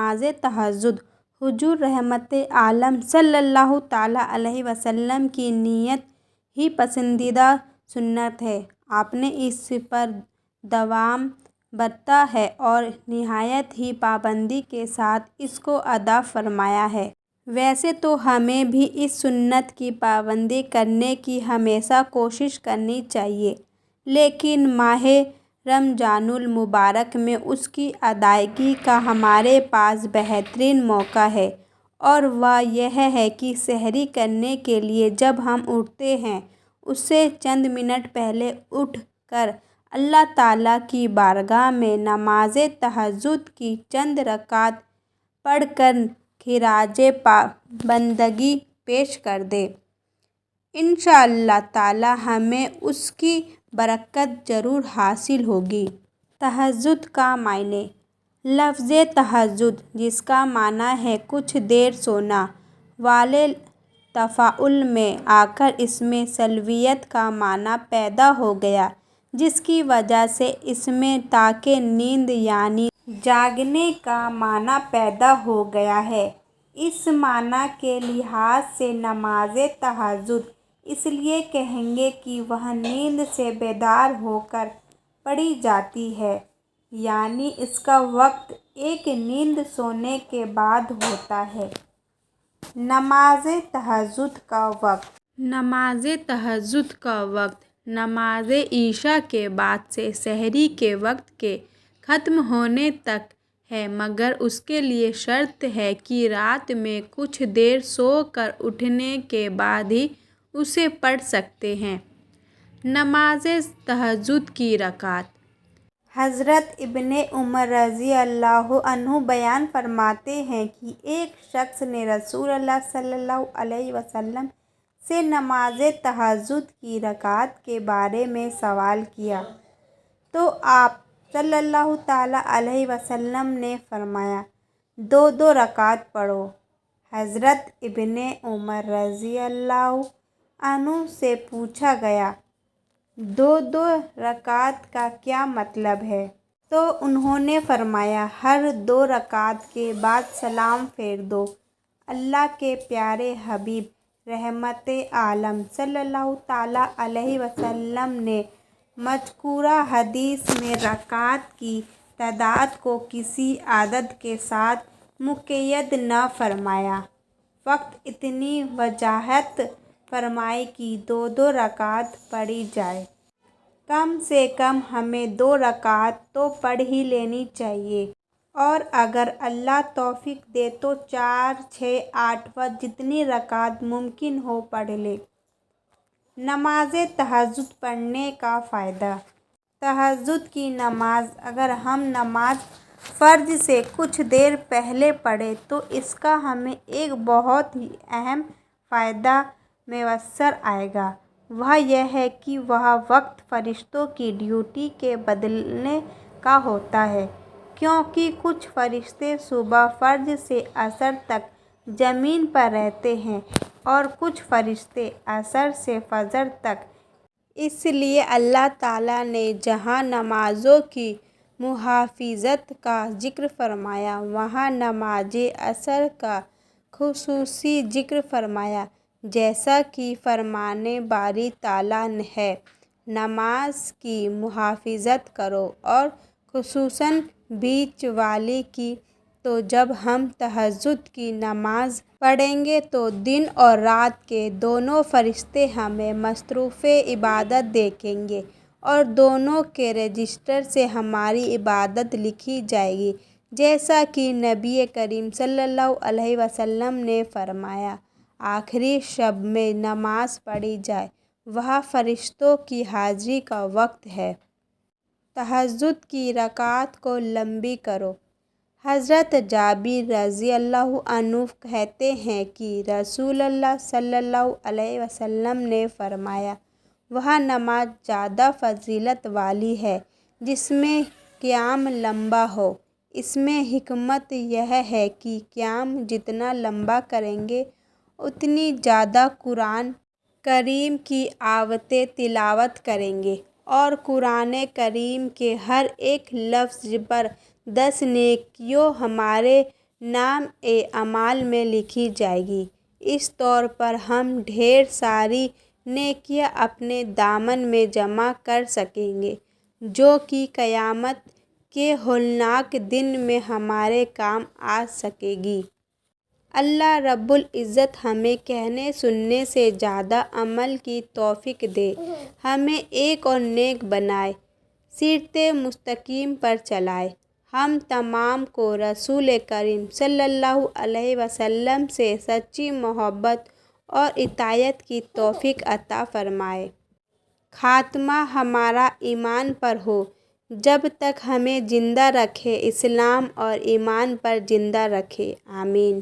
نماز تہجد حضور رحمت عالم صلی اللہ تعالیٰ علیہ وسلم کی نہایت ہی پسندیدہ سنت ہے۔ آپ نے اس پر دوام برتا ہے اور نہایت ہی پابندی کے ساتھ اس کو ادا فرمایا ہے۔ ویسے تو ہمیں بھی اس سنت کی پابندی کرنے کی ہمیشہ کوشش کرنی چاہیے، لیکن ماہ رمضان المبارک میں اس کی ادائیگی کا ہمارے پاس بہترین موقع ہے، اور وہ یہ ہے کہ سحری کرنے کے لیے جب ہم اٹھتے ہیں، اس سے چند منٹ پہلے اٹھ کر اللہ تعالیٰ کی بارگاہ میں نماز تہجد کی چند رکعت پڑھ کر خراج بندگی پیش کر دیں۔ انشاءاللہ تعالیٰ ہمیں اس کی برکت ضرور حاصل ہوگی۔ تہجد کا معنی۔ لفظ تہجد، جس کا معنی ہے کچھ دیر سونا، والے تفاعل میں آ کر اس میں صلاحیت کا معنی پیدا ہو گیا، جس کی وجہ سے اس میں تاکہ نیند یعنی جاگنے کا معنی پیدا ہو گیا ہے۔ اس معنی کے لحاظ سے نماز تہجد اس لیے کہیں گے کہ وہ نیند سے بیدار ہو کر پڑھی جاتی ہے، یعنی اس کا وقت ایک نیند سونے کے بعد ہوتا ہے۔ نماز تہجد کا وقت۔ نماز تہجد کا وقت نماز عشاء کے بعد سے سحری کے وقت کے ختم ہونے تک ہے، مگر اس کے لیے شرط ہے کہ رات میں کچھ دیر سو کر اٹھنے کے بعد ہی اسے پڑھ سکتے ہیں۔ نماز تہجد کی رکعت۔ حضرت ابن عمر رضی اللہ عنہ بیان فرماتے ہیں کہ ایک شخص نے رسول اللہ صلی اللہ علیہ وسلم سے نماز تہجد کی رکعت کے بارے میں سوال کیا، تو آپ صلی اللہ تعالیٰ علیہ وسلم نے فرمایا، دو دو رکعت پڑھو۔ حضرت ابن عمر رضی اللہ عنہ سے پوچھا گیا، دو دو رکعت کا کیا مطلب ہے؟ تو انہوں نے فرمایا، ہر دو رکعت کے بعد سلام پھیر دو۔ اللہ کے پیارے حبیب رحمت عالم صلی اللہ تعالیٰ علیہ وسلم نے مذکورہ حدیث میں رکعات کی تعداد کو کسی عدد کے ساتھ مقید نہ فرمایا، فقط اتنی وضاحت فرمائی کہ دو دو رکعت پڑھی جائے۔ کم سے کم ہمیں دو رکعت تو پڑھ ہی لینی چاہیے، اور اگر اللہ توفیق دے تو 4، 6، 8 و جتنی رکعت ممکن ہو پڑھ لیں۔ نماز تہجد پڑھنے کا فائدہ۔ تہجد کی نماز اگر ہم نماز فرض سے کچھ دیر پہلے پڑھیں تو اس کا ہمیں ایک بہت ہی اہم فائدہ میسر آئے گا۔ وہ یہ ہے کہ وہ وقت فرشتوں کی ڈیوٹی کے بدلنے کا ہوتا ہے، کیونکہ کچھ فرشتے صبح فجر سے عصر تک زمین پر رہتے ہیں اور کچھ فرشتے عصر سے فجر تک۔ اس لیے اللہ تعالیٰ نے جہاں نمازوں کی محافظت کا ذکر فرمایا، وہاں نماز عصر کا خصوصی ذکر فرمایا، جیسا کہ فرمان باری تعالیٰ ہے، نماز کی محافظت کرو، اور خصوصاً بیچ والی کی۔ تو جب ہم تہجد کی نماز پڑھیں گے تو دن اور رات کے دونوں فرشتے ہمیں مصروف عبادت دیکھیں گے، اور دونوں کے رجسٹر سے ہماری عبادت لکھی جائے گی، جیسا کہ نبی کریم صلی اللہ علیہ وسلم نے فرمایا، آخری شب میں نماز پڑھی جائے، وہ فرشتوں کی حاضری کا وقت ہے۔ تہجد کی رکعت کو لمبی کرو۔ حضرت جابر رضی اللہ عنہ کہتے ہیں کہ رسول اللہ صلی اللہ علیہ وسلم نے فرمایا، وہ نماز زیادہ فضیلت والی ہے جس میں قیام لمبا ہو۔ اس میں حکمت یہ ہے کہ قیام جتنا لمبا کریں گے، اتنی زیادہ قرآن کریم کی آیتیں تلاوت کریں گے، اور قرآن کریم کے ہر ایک لفظ پر 10 نیکیاں ہمارے نام اعمال میں لکھی جائے گی۔ اس طور پر ہم ڈھیر ساری نیکیاں اپنے دامن میں جمع کر سکیں گے، جو کہ قیامت کے ہولناک دن میں ہمارے کام آ سکے گی۔ اللہ رب العزت ہمیں کہنے سننے سے زیادہ عمل کی توفیق دے، ہمیں ایک اور نیک بنائے، صراط مستقیم پر چلائے، ہم تمام کو رسول کریم صلی اللہ علیہ وسلم سے سچی محبت اور اطاعت کی توفیق عطا فرمائے۔ خاتمہ ہمارا ایمان پر ہو، جب تک ہمیں زندہ رکھے، اسلام اور ایمان پر زندہ رکھے، آمین۔